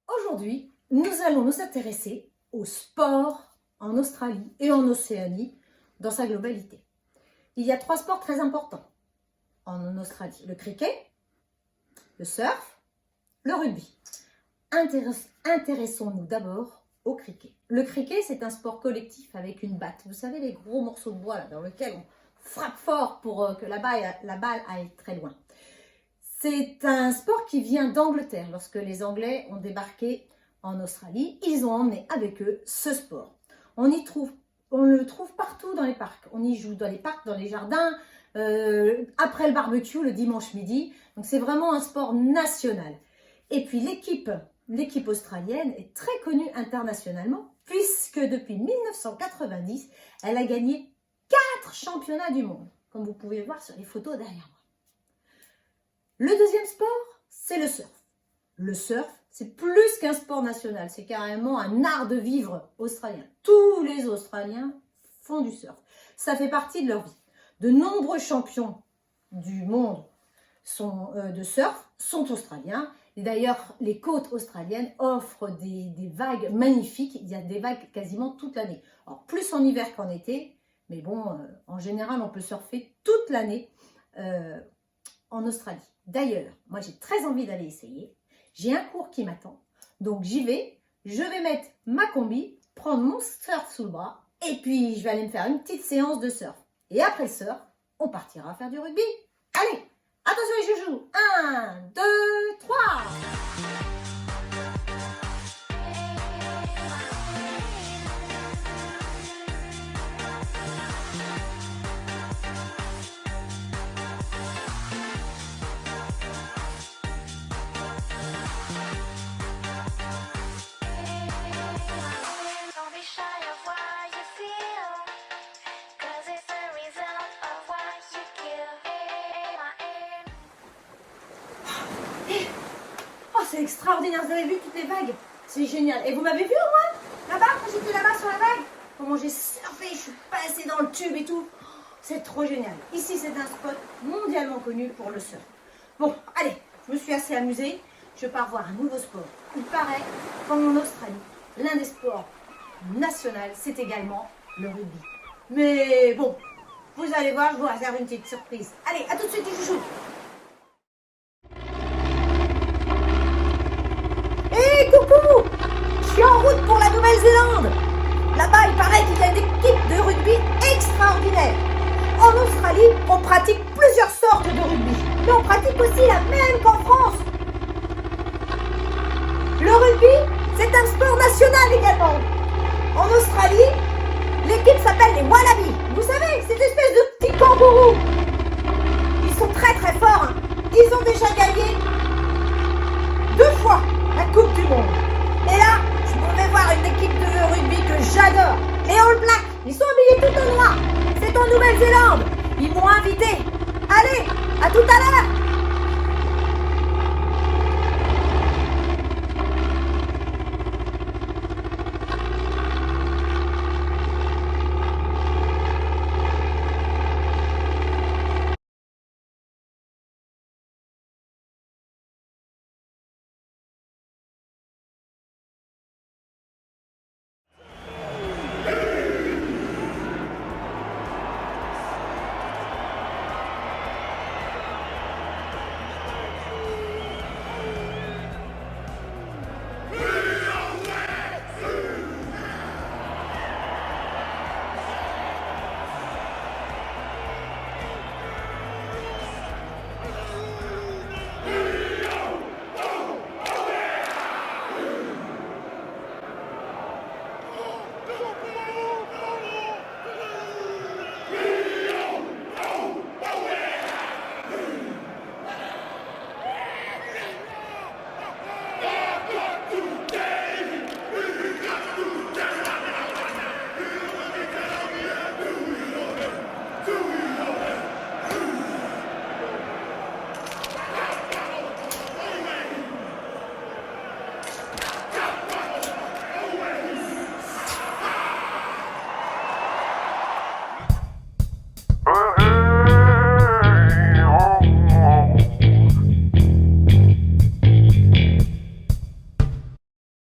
Aujourd'hui, nous allons nous intéresser au sport en Australie et en Océanie dans sa globalité. Il y a 3 sports très importants en Australie: le cricket, le surf, le rugby. Intéressons-nous d'abord au cricket. Le cricket, c'est un sport collectif avec une batte. Vous savez, les gros morceaux de bois là, dans lesquels on frappe fort pour que la balle aille très loin. C'est un sport qui vient d'Angleterre. Lorsque les Anglais ont débarqué en Australie, ils ont emmené avec eux ce sport. On le trouve partout dans les parcs. On y joue dans les parcs, dans les jardins, après le barbecue le dimanche midi. Donc c'est vraiment un sport national. Et puis l'équipe australienne est très connue internationalement puisque depuis 1990, elle a gagné 4 championnats du monde, comme vous pouvez voir sur les photos derrière moi. Le deuxième sport, c'est le surf. Le surf, c'est plus qu'un sport national, c'est carrément un art de vivre australien. Tous les Australiens font du surf. Ça fait partie de leur vie. De nombreux champions du monde de surf sont australiens. Et d'ailleurs, les côtes australiennes offrent des vagues magnifiques. Il y a des vagues quasiment toute l'année. Alors, plus en hiver qu'en été, mais bon, en général, on peut surfer toute l'année en Australie. D'ailleurs, moi, j'ai très envie d'aller essayer. J'ai un cours qui m'attend. Donc, j'y vais. Je vais mettre ma combi, prendre mon surf sous le bras et puis je vais aller me faire une petite séance de surf. Et après le surf, on partira faire du rugby. Allez, attention les joujoux. 1, 2, 3. C'est extraordinaire, vous avez vu toutes les vagues? C'est génial. Et vous m'avez vu au moins là-bas, quand j'étais là-bas sur la vague? Comment j'ai surfé, je suis passée dans le tube et tout. C'est trop génial. Ici, c'est un spot mondialement connu pour le surf. Bon, allez, je me suis assez amusée. Je pars voir un nouveau sport. Il paraît qu'en Australie, l'un des sports nationaux, c'est également le rugby. Mais bon, vous allez voir, je vous réserve une petite surprise. Allez, à tout de suite, les chouchous. Coucou! Je suis en route pour la Nouvelle-Zélande. Là-bas, il paraît qu'il y a une équipe de rugby extraordinaire. En Australie, on pratique plusieurs sortes de rugby. Mais on pratique aussi la même qu'en France. Le rugby, c'est un sport national également. En Australie, l'équipe s'appelle les Wallabies. Vous savez, ces espèces de petits kangourous. Ils sont très très forts. Ils ont déjà gagné 2 fois la Coupe du Monde. Et là, je vais voir une équipe de rugby que j'adore. Les All Blacks, ils sont habillés tout en noir. C'est en Nouvelle-Zélande. Ils m'ont invité. Allez, à tout à l'heure.